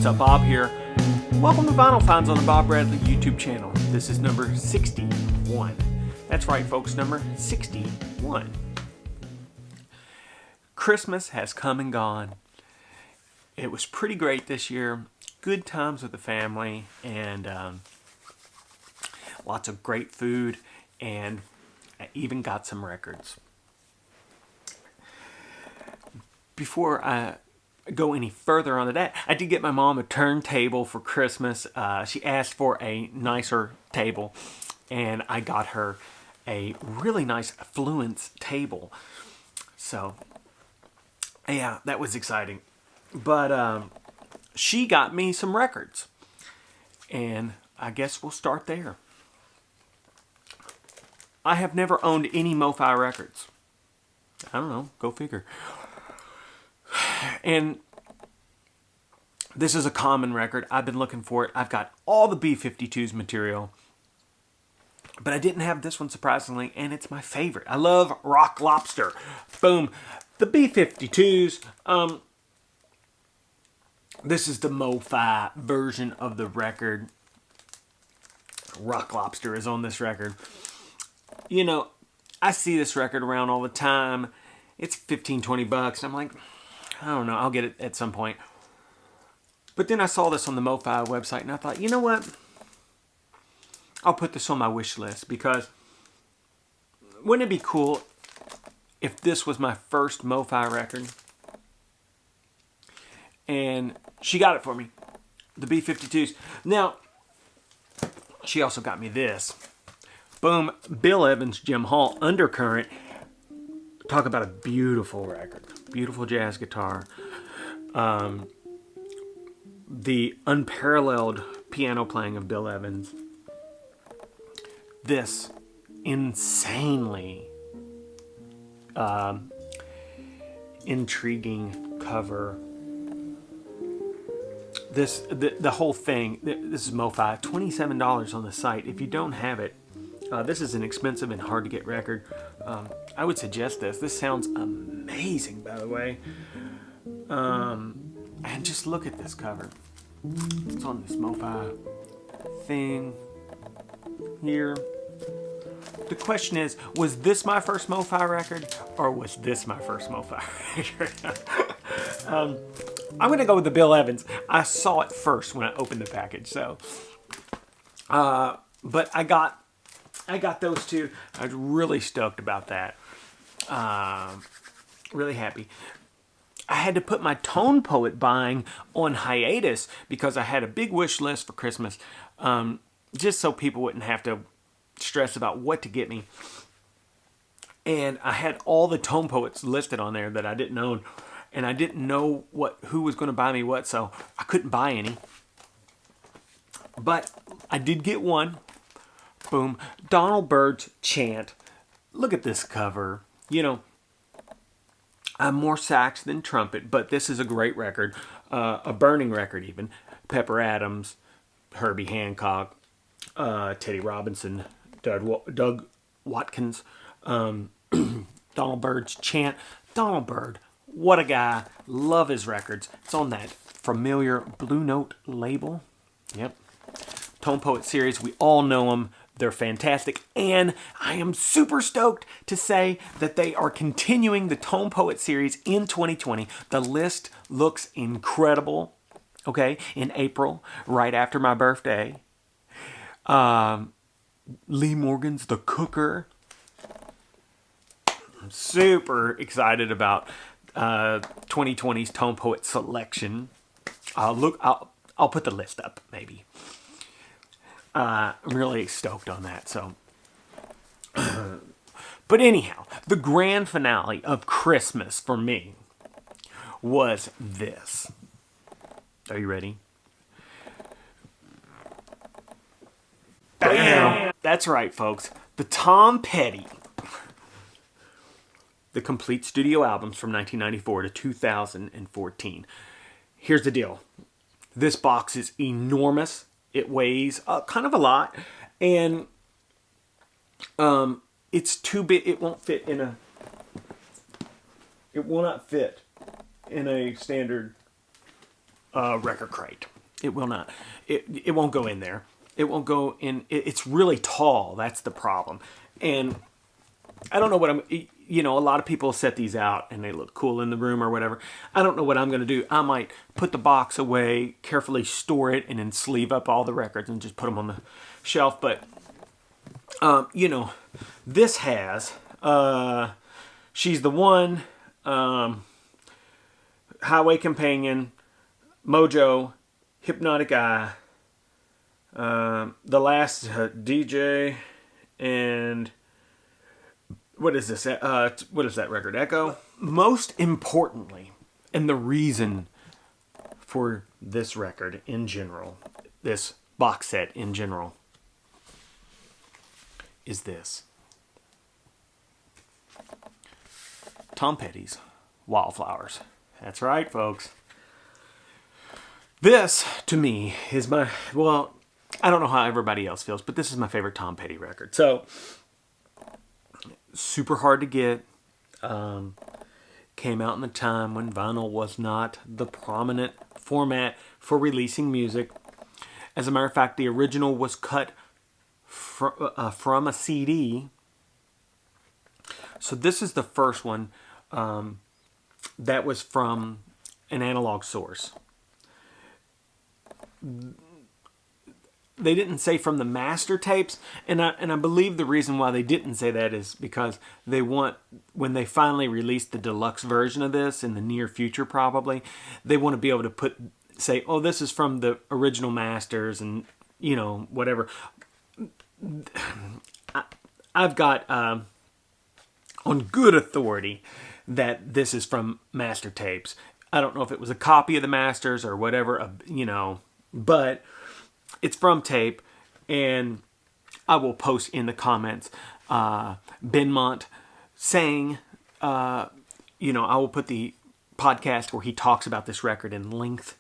what's up? Bob here. Welcome to Vinyl Finds on the Bob Bradley YouTube channel. This is number 61. That's right, folks, number 61. Christmas has come and gone. It was pretty great this year. Good times with the family and lots of great food, and I even got some records. Before I go any further on to that, I did get my mom a turntable for Christmas. She asked for a nicer table, and I got her a really nice Fluence table. So, yeah, that was exciting. But she got me some records, and I guess we'll start there. I have never owned any Mo-Fi records. I don't know, go figure. And this is a common record. I've been looking for it. I've got all the B-52s material, but I didn't have this one, surprisingly, and it's my favorite. I love Rock Lobster. Boom. The B-52s, this is the Mo-Fi version of the record. Rock Lobster is on this record. You know, I see this record around all the time. It's 15, 20 bucks. I'm like, I don't know, I'll get it at some point. But then I saw this on the Mo-Fi website, and I thought, you know what? I'll put this on my wish list, because wouldn't it be cool if this was my first Mo-Fi record? And she got it for me, the B-52s. Now, she also got me this. Boom, Bill Evans, Jim Hall, Undercurrent. Talk about a beautiful record. Beautiful jazz guitar. The unparalleled piano playing of Bill Evans. This insanely intriguing cover. The whole thing, this is Mo-Fi, $27 on the site. If you don't have it, this is an expensive and hard to get record. I would suggest this. This sounds amazing, by the way. And just look at this cover. It's on this Mo-Fi thing here. The question is, was this my first Mo-Fi record, or was this my first Mo-Fi record? I'm going to go with the Bill Evans. I saw it first when I opened the package, so. But I got those two. I was really stoked about that. Really happy. I had to put my Tone Poet buying on hiatus because I had a big wish list for Christmas, just so people wouldn't have to stress about what to get me. And I had all the Tone Poets listed on there that I didn't own, and I didn't know who was going to buy me what, so I couldn't buy any. But I did get one. Boom. Donald Byrd's Chant. Look at this cover. You know, I'm more sax than trumpet, but this is a great record. A burning record, even. Pepper Adams, Herbie Hancock, Teddy Robinson, Doug Watkins, Donald Byrd's Chant. Donald Byrd, what a guy. Love his records. It's on that familiar Blue Note label. Yep. Tone Poet series, we all know them. They're fantastic, and I am super stoked to say that they are continuing the Tone Poet series in 2020. The list looks incredible, okay, in April, right after my birthday. Lee Morgan's The Cooker. I'm super excited about 2020's Tone Poet selection. I'll put the list up, maybe. I'm really stoked on that. So, but anyhow, the grand finale of Christmas for me was this. Are you ready? Bam! That's right, folks. The Tom Petty, the complete studio albums from 1994 to 2014. Here's the deal. This box is enormous. It weighs kind of a lot, and it's too big. It won't fit in a. It will not fit in a standard record crate. It will not. It won't go in there. It won't go in. It's really tall. That's the problem. And I don't know what a lot of people set these out and they look cool in the room or whatever. I don't know what I'm going to do. I might put the box away, carefully store it, and then sleeve up all the records and just put them on the shelf. But, this has She's the One, Highway Companion, Mojo, Hypnotic Eye, The Last DJ, and what is this? What is that record? Echo? Most importantly, and the reason for this record in general, this box set in general, is this. Tom Petty's Wildflowers. That's right, folks. This, to me, is my, well, I don't know how everybody else feels, but this is my favorite Tom Petty record. So, super hard to get. Came out in the time when vinyl was not the prominent format for releasing music. As a matter of fact, the original was cut from a CD. So this is the first one that was from an analog source. They didn't say from the master tapes, and I believe the reason why they didn't say that is because they want, when they finally release the deluxe version of this in the near future probably, they want to be able to say, oh, this is from the original masters and, whatever. I've got on good authority that this is from master tapes. I don't know if it was a copy of the masters or whatever, but it's from tape, and I will post in the comments Benmont saying, I will put the podcast where he talks about this record in length,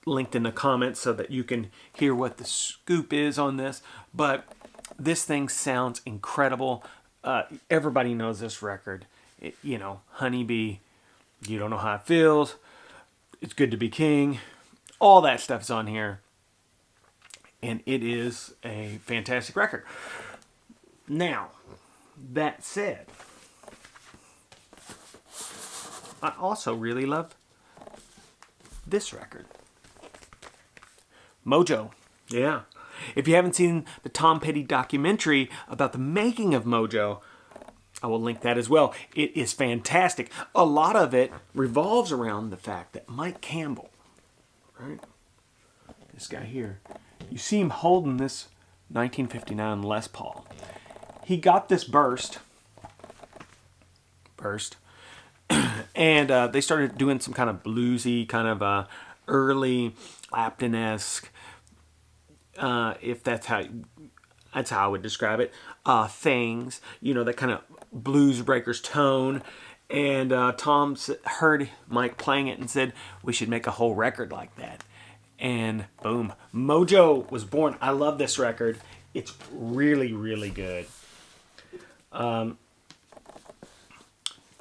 linked in the comments so that you can hear what the scoop is on this. But this thing sounds incredible. Everybody knows this record. Honeybee, You Don't Know How It Feels, It's Good to Be King. All that stuff is on here. And it is a fantastic record. Now, that said, I also really love this record. Mojo. Yeah. If you haven't seen the Tom Petty documentary about the making of Mojo, I will link that as well. It is fantastic. A lot of it revolves around the fact that Mike Campbell, right? This guy here. You see him holding this 1959 Les Paul. He got this burst, and they started doing some kind of bluesy, kind of early Clapton-esque, if that's how I would describe it, things, that kind of blues breakers tone. And Tom heard Mike playing it and said, we should make a whole record like that. And boom, Mojo was born. I love this record. It's really, really good. Let's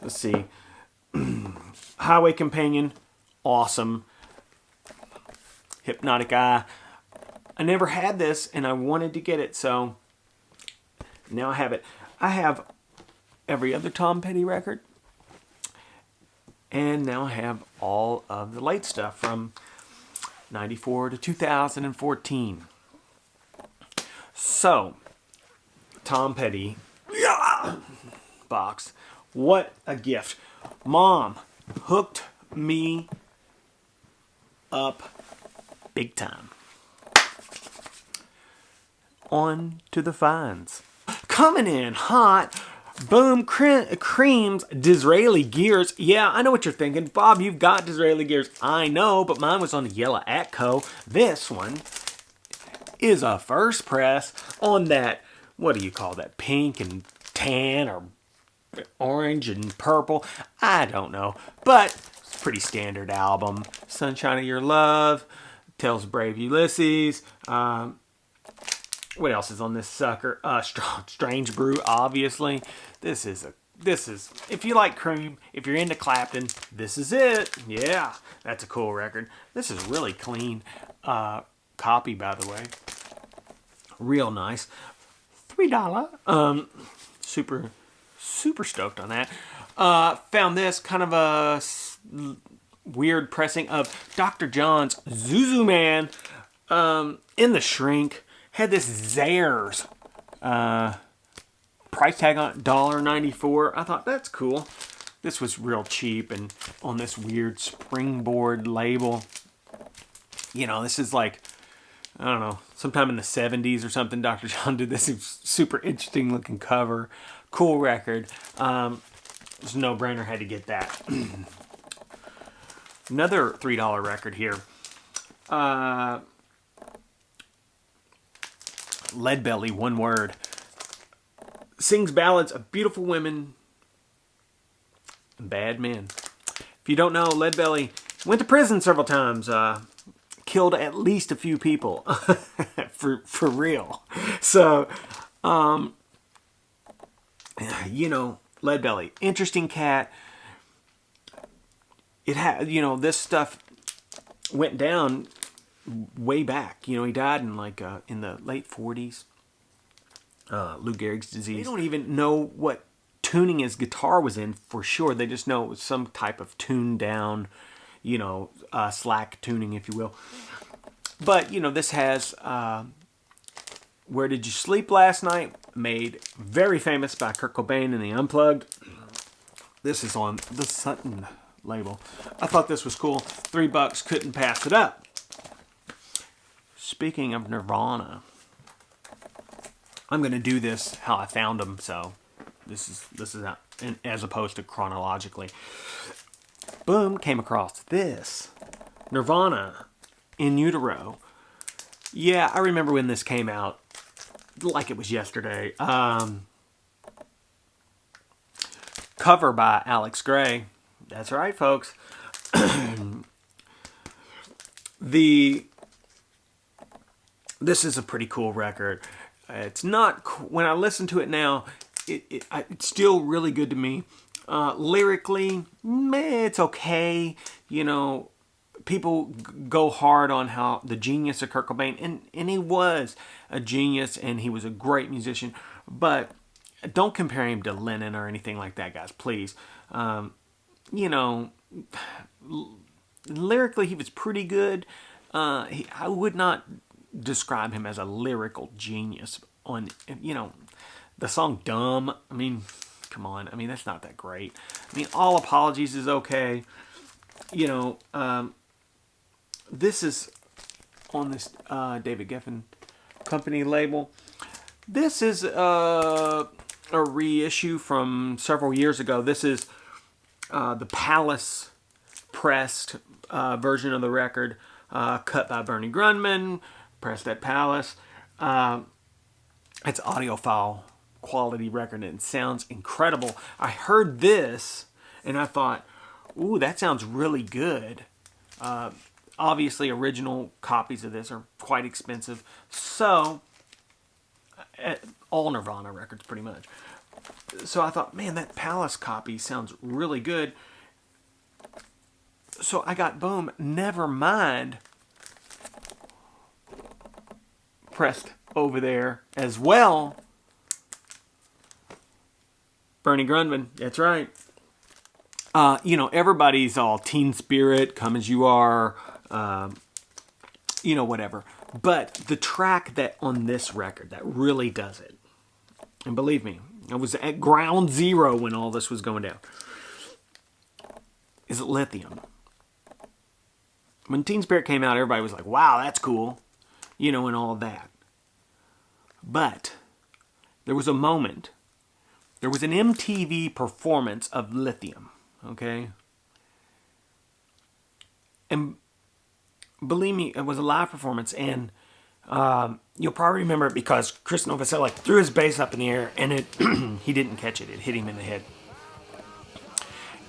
see. Highway Companion, awesome. Hypnotic Eye. I never had this, and I wanted to get it, so now I have it. I have every other Tom Petty record, and now I have all of the late stuff from 94 to 2014. So, Tom Petty box. What a gift. Mom hooked me up big time. On to the finds. Coming in hot. Boom, Cream's Disraeli Gears. Yeah, I know what you're thinking. Bob, you've got Disraeli Gears. I know, but mine was on the yellow Atco. This one is a first press on that, what do you call that, pink and tan or orange and purple? I don't know, but it's a pretty standard album. Sunshine of Your Love, Tales of Brave Ulysses, what else is on this sucker? Strange Brew, obviously. This is a this is, if you like Cream, if you're into Clapton, this is it. Yeah, that's a cool record. This is really clean copy, by the way. Real nice. $3. Super stoked on that. Found this kind of a weird pressing of Dr. John's Zuzu Man in the shrink. Had this Zayres price tag on $1.94. I thought that's cool. This was real cheap and on this weird springboard label. You know, this is like, I don't know, sometime in the 70s or something. Dr. John did this super interesting looking cover. Cool record. It's a no-brainer, had to get that. Another $3 record here. Leadbelly, one word. Sings ballads of beautiful women and bad men. If you don't know, Leadbelly went to prison several times. Killed at least a few people. for real. So, you know, Leadbelly, interesting cat. It had, you know, this stuff went down way back. You know, he died in like in the late 40s. Lou Gehrig's disease. They don't even know what tuning his guitar was in for sure. They just know it was some type of tuned down, you know, slack tuning, if you will. But, you know, this has Where Did You Sleep Last Night? Made very famous by Kurt Cobain in the Unplugged. This is on the Sutton label. I thought this was cool. $3, couldn't pass it up. Speaking of Nirvana, I'm going to do this how I found them, so this is how, as opposed to chronologically. Boom, came across this. Nirvana, In Utero. Yeah, I remember when this came out, like it was yesterday. Cover by Alex Gray. That's right, folks. This is a pretty cool record. It's not, when I listen to it now, it's still really good to me. Lyrically, it's okay. You know, people go hard on how the genius of Kurt Cobain, and he was a genius, and he was a great musician, but don't compare him to Lennon or anything like that, guys, please. You know, lyrically, he was pretty good. I would not describe him as a lyrical genius on, you know, the song Dumb. I mean, come on. I mean, that's not that great. I mean, All Apologies is okay. You know, this is on this David Geffen Company label. This is a reissue from several years ago. This is the Palace pressed version of the record, cut by Bernie Grundman, pressed at Palace. It's audiophile quality record, and it sounds incredible. I heard this and I thought, ooh, that sounds really good. Obviously, original copies of this are quite expensive. So, all Nirvana records pretty much. So I thought, man, that Palace copy sounds really good. So I got, boom, Nevermind pressed over there as well. Bernie Grundman, that's right. You know, everybody's all Teen Spirit, Come As You Are, you know, whatever. But the track that on this record that really does it, and believe me, I was at ground zero when all this was going down, is Lithium. When Teen Spirit came out, everybody was like, wow, that's cool, you know, and all of that. But there was a moment, there was an MTV performance of Lithium, okay? And believe me, it was a live performance, and you'll probably remember it because Chris Novoselic threw his bass up in the air, and it he didn't catch it. It hit him in the head.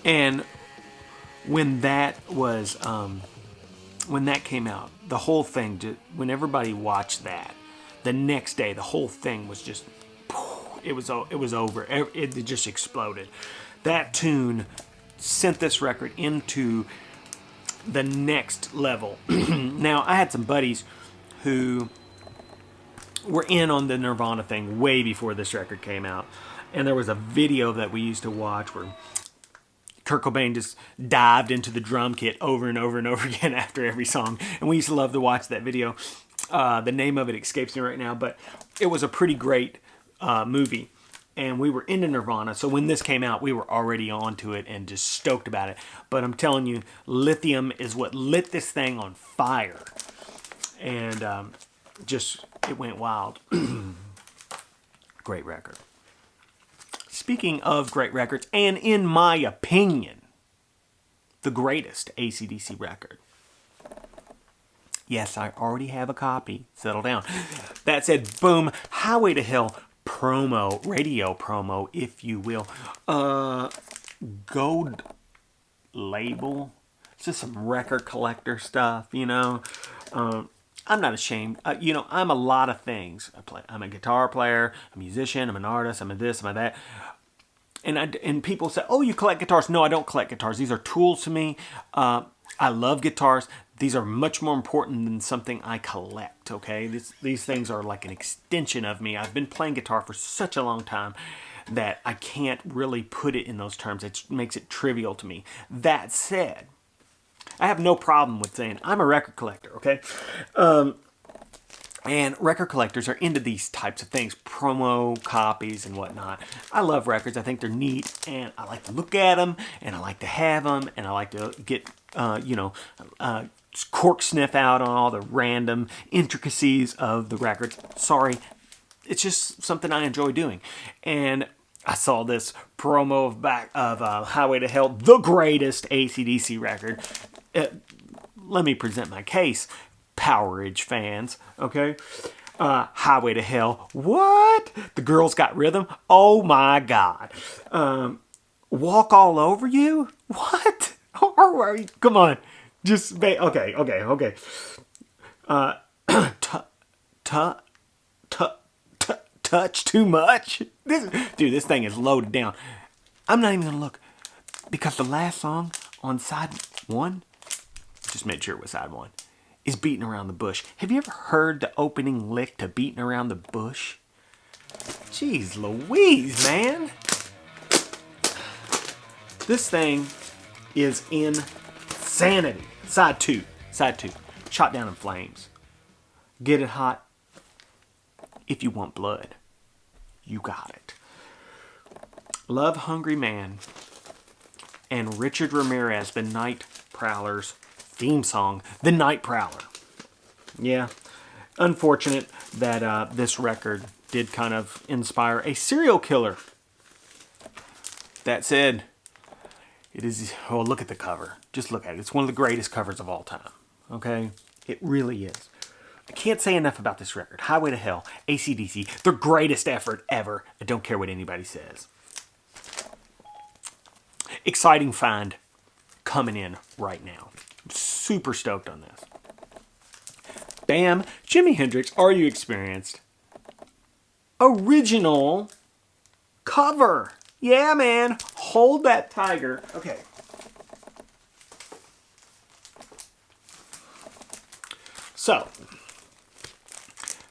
And when that was, when that came out, the whole thing, when everybody watched that, the next day, the whole thing was just it was over. It just exploded. That tune sent this record into the next level. Now, I had some buddies who were in on the Nirvana thing way before this record came out. And there was a video that we used to watch where Kurt Cobain just dived into the drum kit over and over and over again after every song. And we used to love to watch that video. The name of it escapes me right now, but it was a pretty great movie. And we were into Nirvana, so when this came out, we were already onto it and just stoked about it. But I'm telling you, Lithium is what lit this thing on fire. And it went wild. Great record. Speaking of great records, and in my opinion, the greatest AC/DC record. Yes, I already have a copy. Settle down. That said, boom, Highway to Hell promo, radio promo, if you will. Gold label. It's just some record collector stuff, you know. I'm not ashamed. I'm a lot of things. I'm a guitar player, a musician, I'm an artist, I'm a this, I'm a that. And people say, oh, you collect guitars. No, I don't collect guitars. These are tools to me. I love guitars. These are much more important than something I collect, okay? These things are like an extension of me. I've been playing guitar for such a long time that I can't really put it in those terms. It makes it trivial to me. That said, I have no problem with saying I'm a record collector, okay? And record collectors are into these types of things, promo copies and whatnot. I love records. I think they're neat, and I like to look at them, and I like to have them, and I like to get, cork sniff out on all the random intricacies of the records. Sorry, it's just something I enjoy doing. And I saw this promo of Highway to Hell, the greatest AC/DC record. Let me present my case, Powerage fans, okay? Highway to Hell, what? The Girl's Got Rhythm, oh my God. Walk All Over You, what? Come on, just, okay. Touch Too Much? This thing is loaded down. I'm not even gonna look, because the last song on side one, just made sure it was side one, is Beating Around the Bush. Have you ever heard the opening lick to Beating Around the Bush? Jeez Louise, man. This thing is insanity. Side two. Shot Down in Flames. Get It Hot. If you want blood, you got it. Love Hungry Man and Richard Ramirez, the Night Prowler's theme song, The Night Prowler. Yeah, unfortunate that this record did kind of inspire a serial killer. That said, it is, oh, look at the cover. Just look at it. It's one of the greatest covers of all time. Okay? It really is. I can't say enough about this record. Highway to Hell, AC/DC, their greatest effort ever. I don't care what anybody says. Exciting find coming in right now. I'm super stoked on this. Bam, Jimi Hendrix, Are You Experienced? Original cover. Yeah, man. Hold that tiger. Okay. So,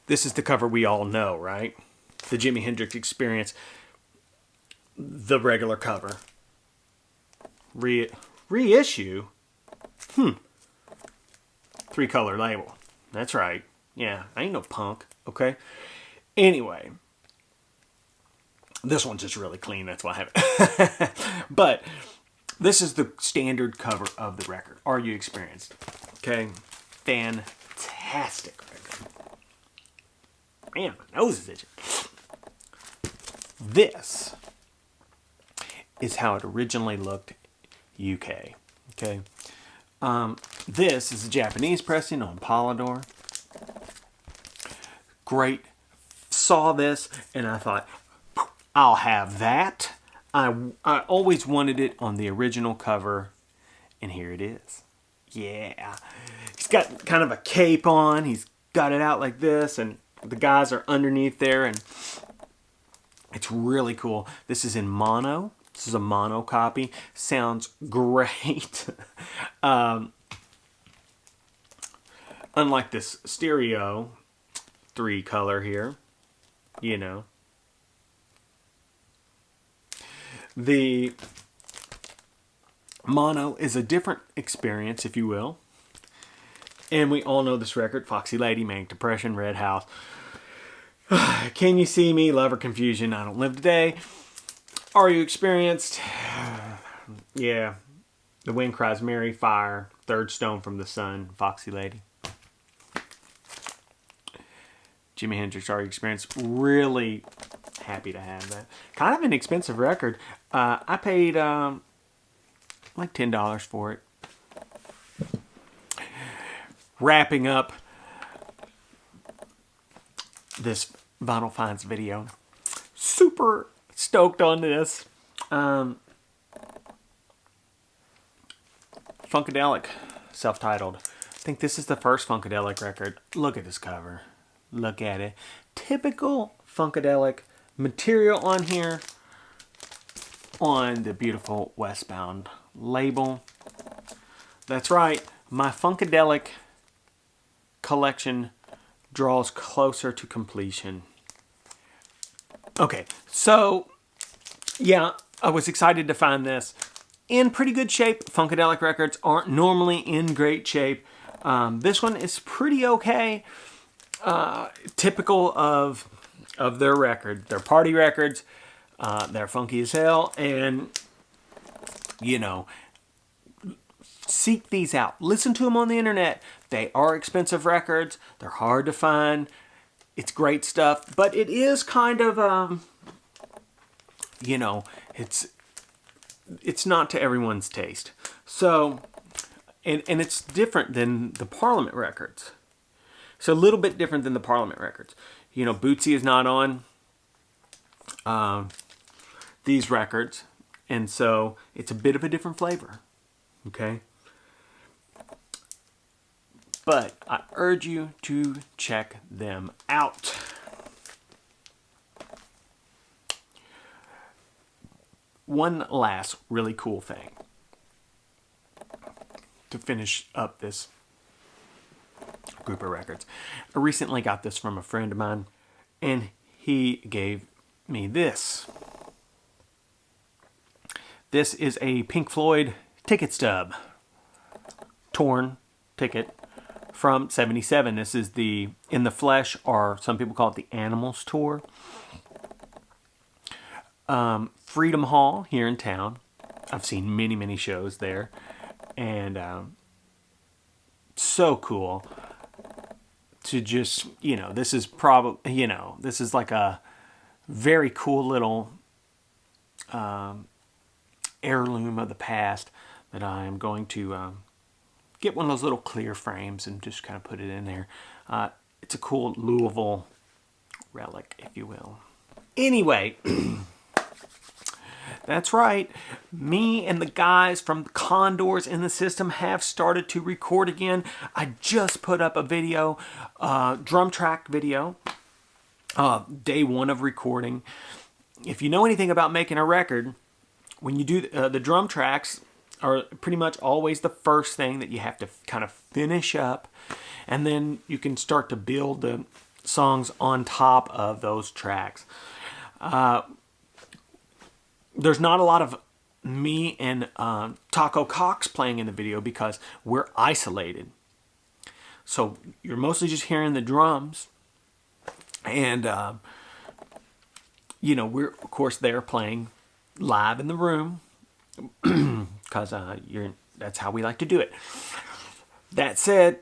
this is the cover we all know, right? The Jimi Hendrix Experience, the regular cover. Reissue? 3-color label. That's right. Yeah, I ain't no punk, okay? Anyway, this one's just really clean, that's why I have it. But this is the standard cover of the record. Are You Experienced? Okay? Fantastic record. Man, my nose is itching. This is how it originally looked UK. Okay? This is a Japanese pressing on Polydor. Great. Saw this and I thought, I'll have that. I always wanted it on the original cover, and here it is. Yeah. He's got kind of a cape on. He's got it out like this, and the guys are underneath there, and It's really cool. This is in mono. This is a mono copy. Sounds great. Unlike this stereo 3-color here, you know. The mono is a different experience, if you will. And we all know this record, Foxy Lady, Manic Depression, Red House. Can You See Me, Love or Confusion, I Don't Live Today. Are You Experienced? Yeah. The Wind Cries Mary, Fire, Third Stone from the Sun, Foxy Lady. Jimi Hendrix, Are You Experienced? Really happy to have that. Kind of an expensive record. I paid like $10 for it. Wrapping up this Vinyl Finds video. Super stoked on this. Funkadelic, self-titled. I think this is the first Funkadelic record. Look at this cover. Look at it. Typical Funkadelic material on here on the beautiful Westbound label. That's right. My Funkadelic collection draws closer to completion. Okay, so yeah, I was excited to find this in pretty good shape. Funkadelic records aren't normally in great shape. This one is pretty okay. Typical of their record. They're party records. They're funky as hell, and you know, seek these out. Listen to them on the internet. They are expensive records. They're hard to find. It's great stuff, but it is kind of, you know, it's not to everyone's taste. So, and it's different than the Parliament records. It's a little bit different than the Parliament records. You know, Bootsy is not on these records, and so it's a bit of a different flavor. Okay? But I urge you to check them out. One last really cool thing to finish up this group of records. I recently got this from a friend of mine, and he gave me this. This is a Pink Floyd ticket stub. Torn ticket from '77. This is the In the Flesh, or some people call it the Animals tour. Freedom Hall here in town. I've seen many, many shows there. And so cool to just, you know, this is probably, you know, this is like a very cool little heirloom of the past that I am going to get one of those little clear frames and just kind of put it in there. It's a cool Louisville relic, if you will. Anyway, that's right. Me and the guys from the Condors in the System have started to record again. I just put up a video, drum track video, day one of recording. If you know anything about making a record, when you do the drum tracks are pretty much always the first thing that you have to kind of finish up, and then you can start to build the songs on top of those tracks. There's not a lot of me and Taco Cox playing in the video because we're isolated. So you're mostly just hearing the drums. And, you know, we're, of course, there playing live in the room because that's how we like to do it. That said,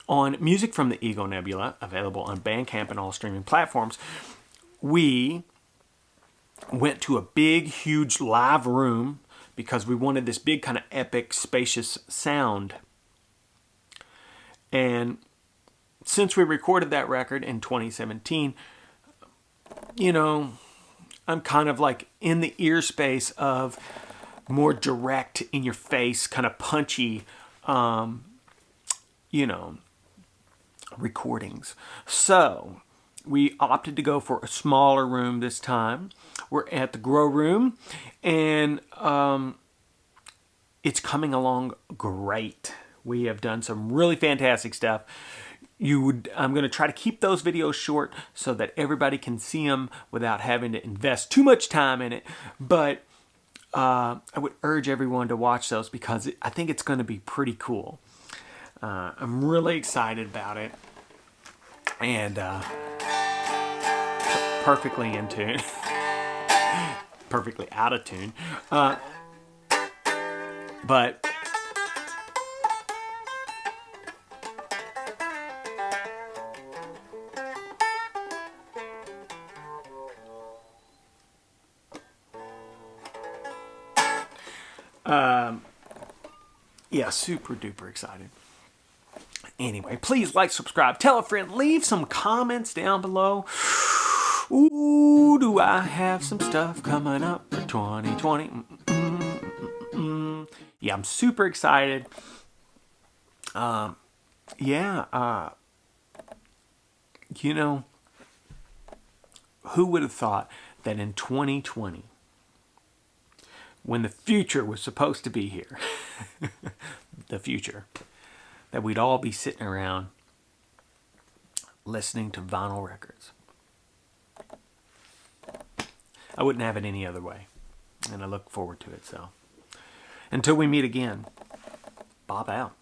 on Music from the Ego Nebula, available on Bandcamp and all streaming platforms, we went to a big, huge live room because we wanted this big kind of epic, spacious sound. And since we recorded that record in 2017, you know, I'm kind of like in the ear space of more direct, in your face, kind of punchy, you know, recordings. So We opted to go for a smaller room this time. We're at the Grow Room, and it's coming along great. We have done some really fantastic stuff. I'm going to try to keep those videos short so that everybody can see them without having to invest too much time in it. But I would urge everyone to watch those because I think it's going to be pretty cool. I'm really excited about it, and perfectly in tune, perfectly out of tune. But yeah, super duper excited. Anyway, please like, subscribe, tell a friend, leave some comments down below. Ooh, do I have some stuff coming up for 2020? Yeah, I'm super excited. You know, who would have thought that in 2020, when the future was supposed to be here, the future, that we'd all be sitting around listening to vinyl records. I wouldn't have it any other way, and I look forward to it. So, until we meet again, Bob out.